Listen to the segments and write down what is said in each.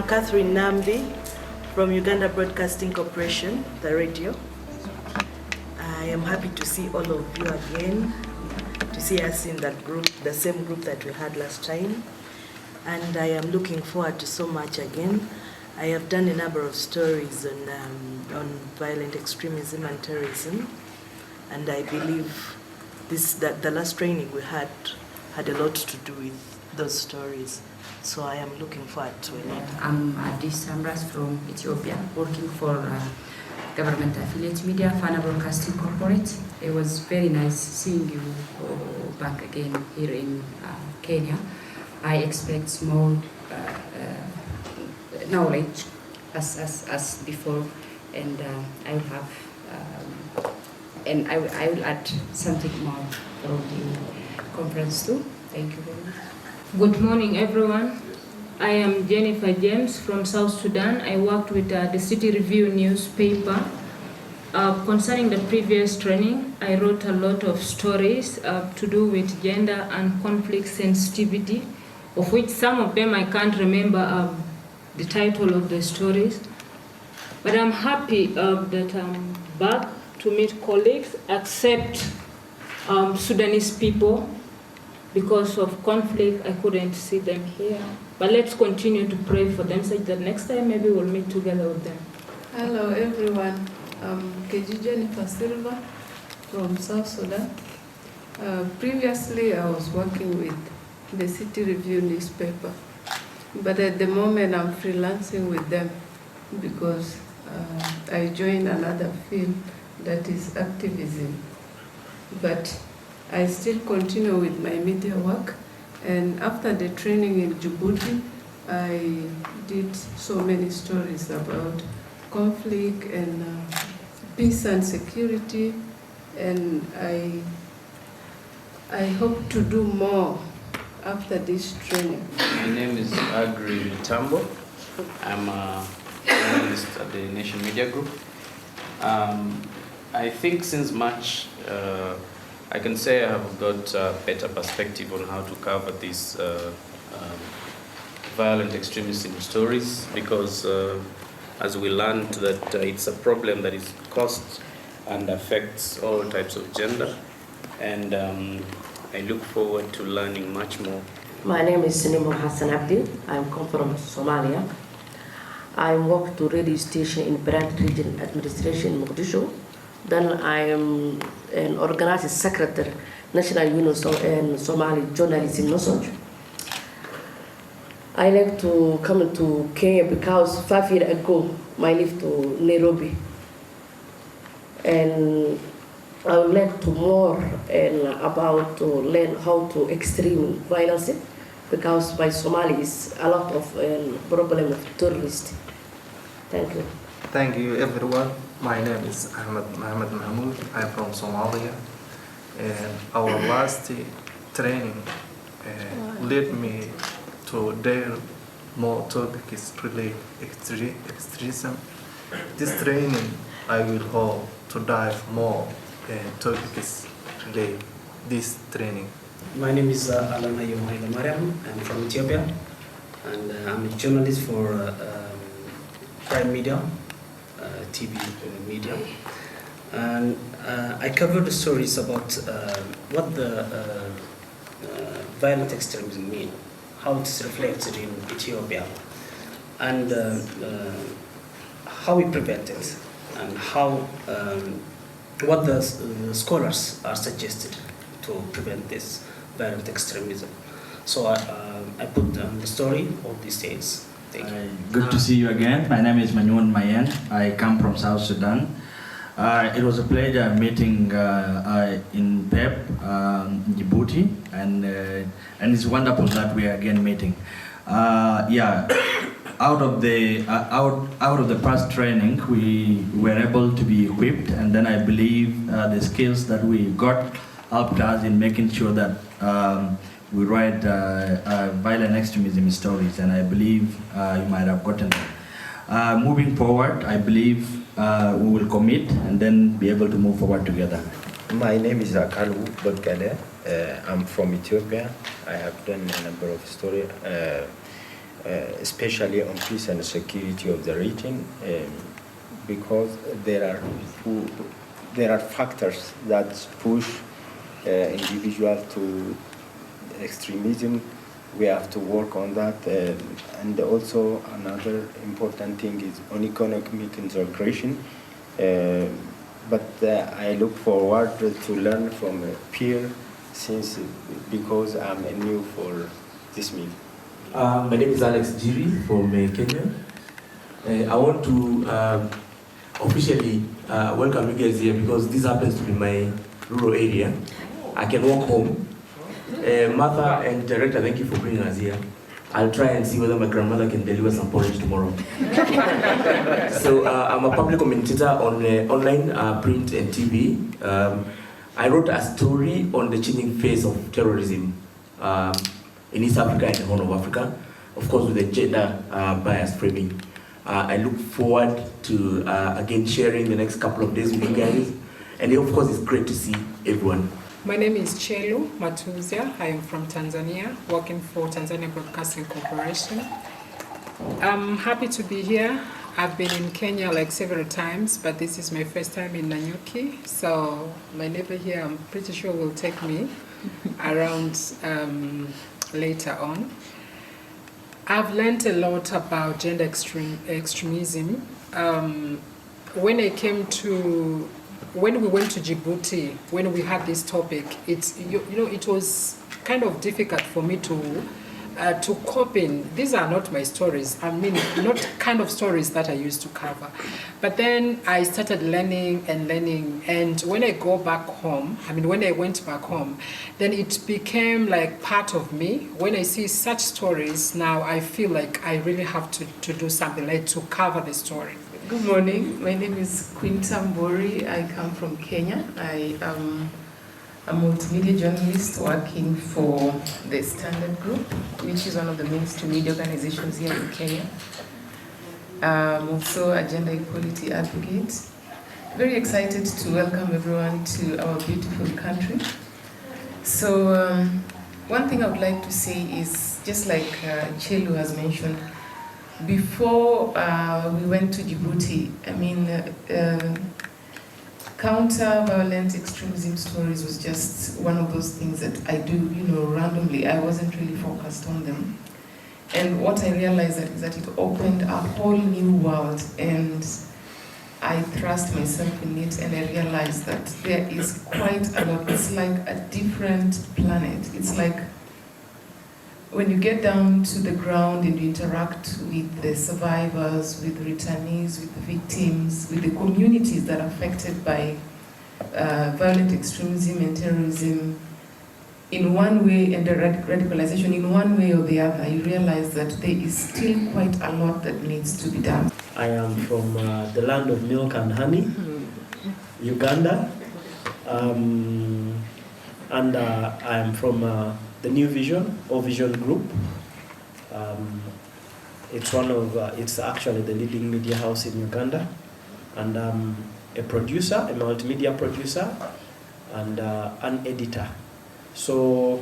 Catherine Nambi from Uganda Broadcasting Corporation, the radio. I am happy to see all of you again, to see us in that group, the same group that we had last time. And I am looking forward to so much again. I have done a number of stories on violent extremism and terrorism, and I believe that the last training we had a lot to do with those stories. So I am looking forward to it. I'm Adis Samras from Ethiopia, working for government affiliate media, Fana Broadcasting Corporate. It was very nice seeing you back again here in Kenya. I expect more knowledge as before, and I will have and I will add something more from the conference too. Thank you very much. Good morning, everyone. I am Jennifer James from South Sudan. I worked with the City Review newspaper. Concerning the previous training, I wrote a lot of stories to do with gender and conflict sensitivity, of which some of them I can't remember the title of the stories. But I'm happy that I'm back to meet colleagues, except Sudanese people. Because of conflict, I couldn't see them here. But let's continue to pray for them, so that next time maybe we'll meet together with them. Hello everyone, I'm KG Jennifer Silva from South Sudan. Previously I was working with the City Review newspaper, but at the moment I'm freelancing with them because I joined another field that is activism. But I still continue with my media work, and after the training in Djibouti, I did so many stories about conflict and peace and security, and I hope to do more after this training. My name is Agri Mitambo. I'm a journalist at the Nation Media Group. I think since March, I can say I have got a better perspective on how to cover these violent extremism stories, because as we learned that it's a problem that is caused and affects all types of gender, and I look forward to learning much more. My name is Sinimo Hassan Abdi. I come from Somalia. I work to radio station in Brand Region Administration in Mogadishu. Then I am an organizing secretary, National Union and Somali Journalism Nosoj. I like to come to Kenya because 5 years ago I lived to Nairobi. And I would like to more and about to learn how to extreme violence, because by Somali is a lot of problem of terrorists. Thank you. Thank you everyone. My name is Ahmed Mohamed Mahmoud. I'm from Somalia, and our last training led me to dare more topics related extremism. This training I will hope to dive more topics related this training. My name is Alana Yomaila Mariam. I'm from Ethiopia, and I'm a journalist for Prime Media. TV media, and I covered the stories about what the violent extremism mean, how it's reflected in Ethiopia, and how we prevent it, and how what the scholars are suggested to prevent this violent extremism. So I put the story of these days. Good to see you again. My name is Manyun Mayen. I come from South Sudan. It was a pleasure meeting in PEP, Djibouti, and it's wonderful that we are again meeting. Out of the past training, we were able to be equipped, and then I believe the skills that we got helped us in making sure that we write violent extremism stories, and I believe you might have gotten them. Moving forward, I believe we will commit and then be able to move forward together. My name is Akalu Bodgale. I'm from Ethiopia. I have done a number of stories especially on peace and security of the region, because there are factors that push individuals to extremism. We have to work on that, and also another important thing is on economic integration. But I look forward to learn from a peer because I'm new for this meeting. My name is Alex Jiri from Kenya. I want to officially welcome you guys here because this happens to be my rural area. I can walk home. Martha and Director, thank you for bringing us here. I'll try and see whether my grandmother can deliver some porridge tomorrow. So I'm a public commentator on online, print and TV. I wrote a story on the changing face of terrorism in East Africa and the Horn of Africa, of course with a gender bias framing. I look forward to again sharing the next couple of days with you guys, and of course it's great to see everyone. My name is Chelu Matuzia. I am from Tanzania, working for Tanzania Broadcasting Corporation. I'm happy to be here. I've been in Kenya like several times, but this is my first time in Nanyuki. So my neighbor here, I'm pretty sure will take me around later on. I've learned a lot about gender extremism. When we went to Djibouti, when we had this topic, it was kind of difficult for me to cope in. These are not my stories. I mean, not kind of stories that I used to cover. But then I started learning, and when I go back home, when I went back home, then it became like part of me. When I see such stories now, I feel like I really have to do something, like to cover the story. Good morning. My name is Quinta Mbori. I come from Kenya. I am a multimedia journalist working for the Standard Group, which is one of the mainstream media organizations here in Kenya. I'm also a gender equality advocate. Very excited to welcome everyone to our beautiful country. So one thing I would like to say is, just like Chelu has mentioned, before we went to Djibouti, counter-violent extremism stories was just one of those things that I do, randomly. I wasn't really focused on them. And what I realized is that it opened a whole new world, and I thrust myself in it, and I realized that there is quite a lot. It's like a different planet. It's like when you get down to the ground and you interact with the survivors, with the returnees, with the victims, with the communities that are affected by violent extremism and terrorism, in one way, and the radicalization in one way or the other, you realize that there is still quite a lot that needs to be done. I am from the land of milk and honey, Uganda, and I am from the New Vision or Vision Group. It's actually the leading media house in Uganda, and I'm a producer, a multimedia producer, and an editor. So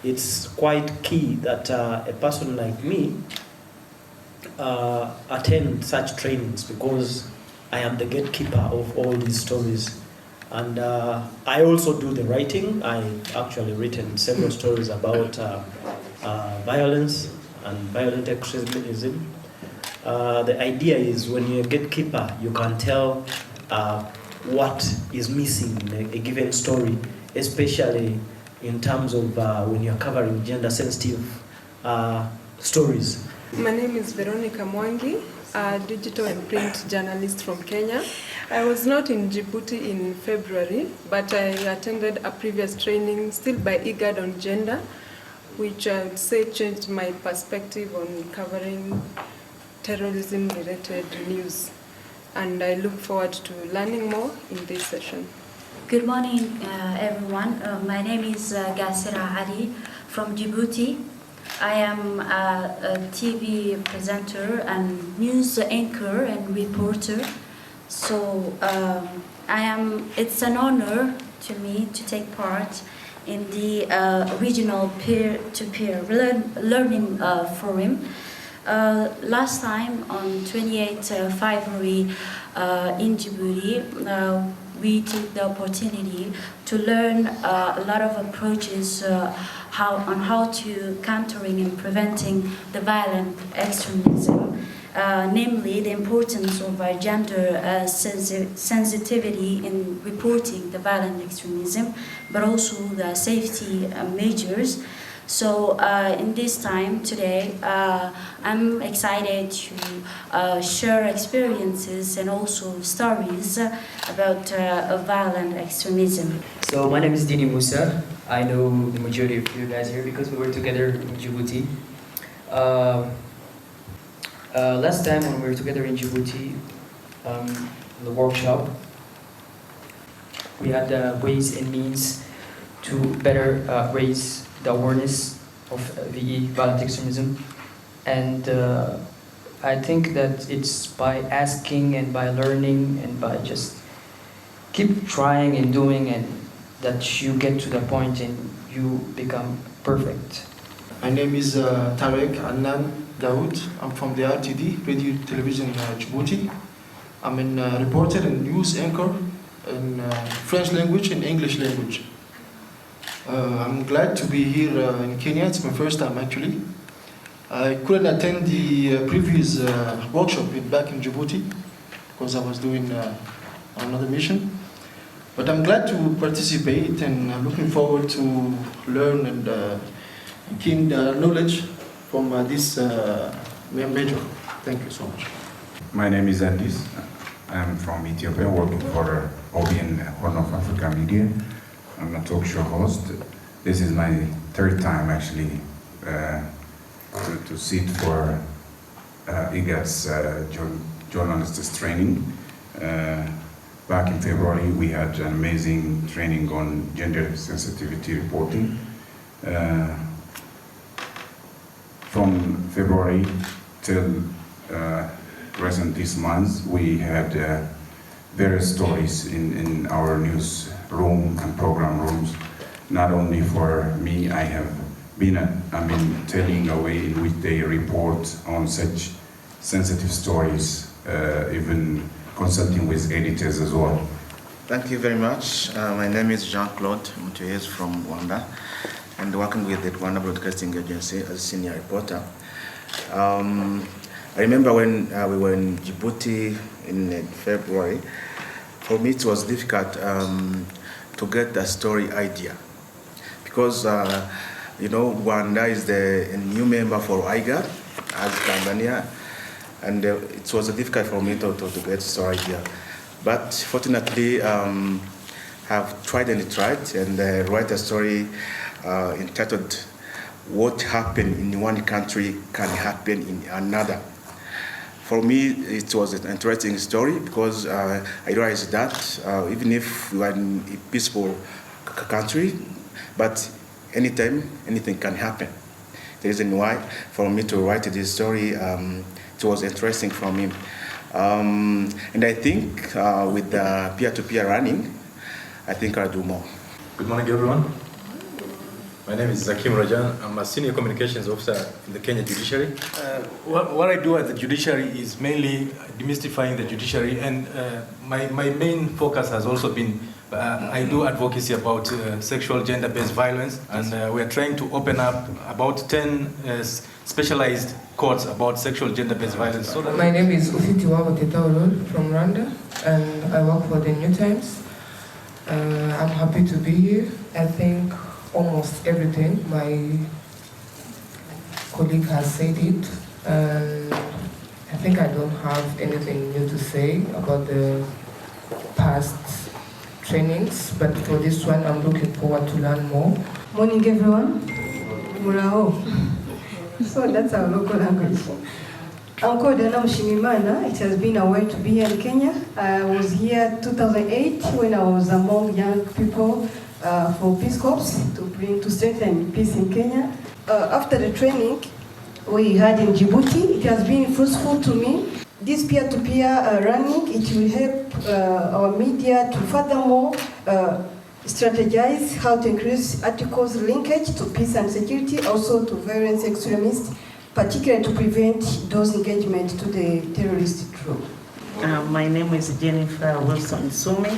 it's quite key that a person like me attend such trainings, because I am the gatekeeper of all these stories. And I also do the writing. I've actually written several stories about violence and violent extremism. The idea is, when you're a gatekeeper, you can tell what is missing in a given story, especially in terms of when you're covering gender-sensitive stories. My name is Veronica Mwangi, a digital and print journalist from Kenya. I was not in Djibouti in February, but I attended a previous training, still by IGAD, on gender, which I would say changed my perspective on covering terrorism-related news. And I look forward to learning more in this session. Good morning, everyone. My name is Gassira Ali from Djibouti. I am a TV presenter and news anchor and reporter. So it's an honor to me to take part in the regional peer-to-peer learning forum. Last time on 28 February in Djibouti, we took the opportunity to learn a lot of approaches on how to countering and preventing the violent extremism, namely the importance of gender sensitivity in reporting the violent extremism, but also the safety measures. So in this time today, I'm excited to share experiences and also stories about violent extremism. So my name is Dini Musa. I know the majority of you guys here because we were together in Djibouti. Last time when we were together in Djibouti, the workshop, we had ways and means to better raise the awareness of VE, violent extremism. And I think that it's by asking and by learning and by just keep trying and doing, and that you get to the point and you become perfect. My name is Tarek Annan Daoud. I'm from the RTD, Radio Television Djibouti. I'm a reporter and news anchor in French language and English language. I'm glad to be here in Kenya. It's my first time actually. I couldn't attend the previous workshop back in Djibouti because I was doing another mission. But I'm glad to participate and I'm looking forward to learn and gain knowledge from this major. Thank you so much. My name is Andis. I'm from Ethiopia, working for OBN Horn of Africa Media. I'm a talk show host. This is my third time actually to sit for IGAD's journalists training. Back in February, we had an amazing training on gender sensitivity reporting. From February till recent this month, we had various stories in our newsroom and program rooms. Not only for me, I have been telling a way in which they report on such sensitive stories, even consulting with editors as well. Thank you very much. My name is Jean-Claude Mutuyez from Rwanda, and working with the Rwanda Broadcasting Agency as a senior reporter. I remember when we were in Djibouti in February. For me, it was difficult to get the story idea because Rwanda is a new member for IGAD as Tanzania, and it was difficult for me to get the story idea. But fortunately, have tried and write a story entitled "What Happened in one country can happen in another." For me, it was an interesting story because I realized that even if we are in a peaceful country, but anytime, anything can happen. The reason why, for me to write this story, it was interesting for me. And I think with the peer-to-peer running, I think I'll do more. Good morning, everyone. My name is Zakim Rajan. I'm a senior communications officer in the Kenya Judiciary. What I do at the judiciary is mainly demystifying the judiciary, and my main focus has also been I do advocacy about sexual gender-based violence, and we are trying to open up about 10 specialized courts about sexual gender-based violence. So my name is Ufiti Wabotetaurol from Rwanda, and I work for the New Times. I'm happy to be here. I think almost everything my colleague has said it, and I think I don't have anything new to say about the past trainings, but for this one I'm looking forward to learn more. Morning everyone. Murao. So that's our local language. I'm called Dana Mushimimana. It has been a while to be here in Kenya. I was here 2008 when I was among young people for Peace Corps to strengthen peace in Kenya. After the training we had in Djibouti, it has been fruitful to me. This peer-to-peer running, it will help our media to furthermore strategize how to increase articles linkage to peace and security, also to violence extremists particularly to prevent those engagements to the terrorist group? My name is Jennifer Wilson Sumi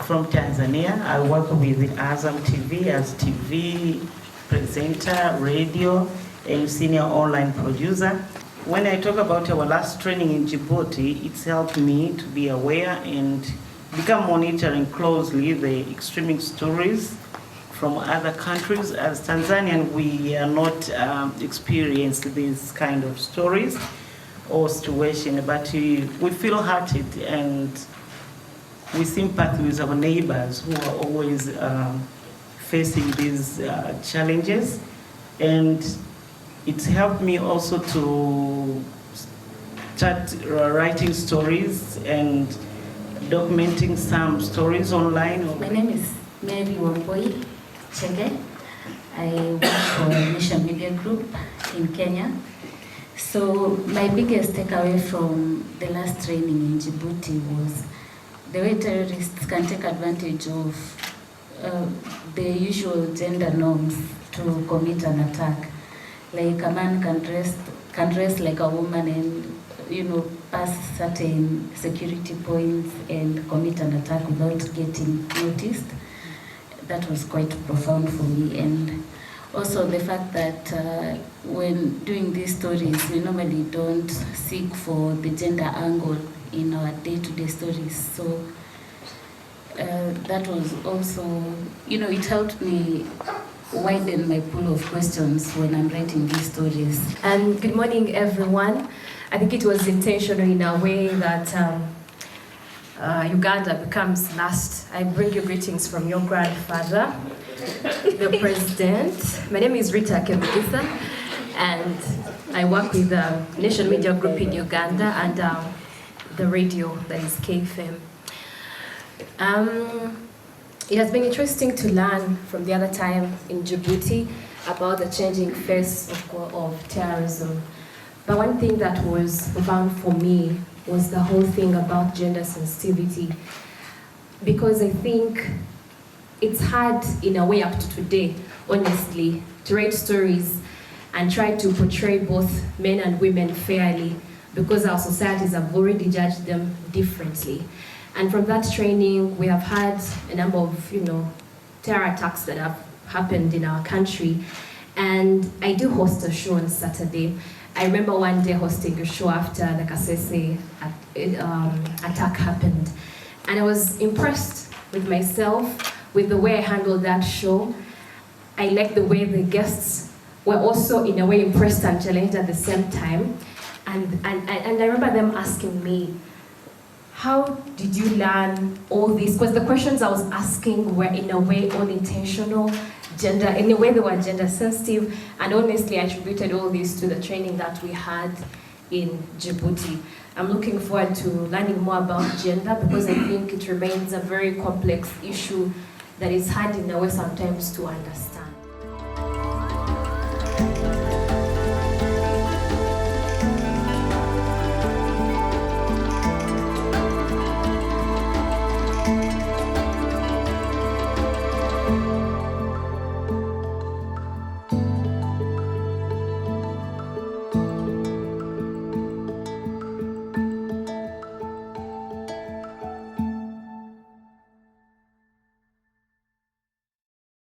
from Tanzania. I work with Azam TV as TV presenter, radio, and senior online producer. When I talk about our last training in Djibouti, it's helped me to be aware and become monitoring closely the extreme stories from other countries. As Tanzanian, we are not experienced these kind of stories or situation, but we feel hurted and we sympathize with our neighbors who are always facing these challenges. And it's helped me also to start writing stories and documenting some stories online. My name is Mary Wamboi Chege. I work for Nation Media Group in Kenya. So my biggest takeaway from the last training in Djibouti was the way terrorists can take advantage of the usual gender norms to commit an attack. Like a man can dress like a woman and pass certain security points and commit an attack without getting noticed. That was quite profound for me. And also the fact that when doing these stories, we normally don't seek for the gender angle in our day-to-day stories. So that was also, it helped me widen my pool of questions when I'm writing these stories. And good morning, everyone. I think it was intentional in a way that Uganda becomes last. I bring you greetings from your grandfather, the president. My name is Rita Kemugisa, and I work with the Nation Media Group in Uganda and the radio, that is KFM. It has been interesting to learn from the other time in Djibouti about the changing face of terrorism. But one thing that was profound for me was the whole thing about gender sensitivity. Because I think it's hard in a way up to today, honestly, to write stories and try to portray both men and women fairly because our societies have already judged them differently. And from that training, we have had a number of, terror attacks that have happened in our country. And I do host a show on Saturday. I remember one day hosting a show after the Kasese attack happened. And I was impressed with myself, with the way I handled that show. I liked the way the guests were also in a way impressed and challenged at the same time. And I remember them asking me, how did you learn all this? Because the questions I was asking were in a way all intentional, in a way they were gender sensitive, and honestly I attributed all this to the training that we had in Djibouti. I'm looking forward to learning more about gender because I think it remains a very complex issue that is hard in a way sometimes to understand.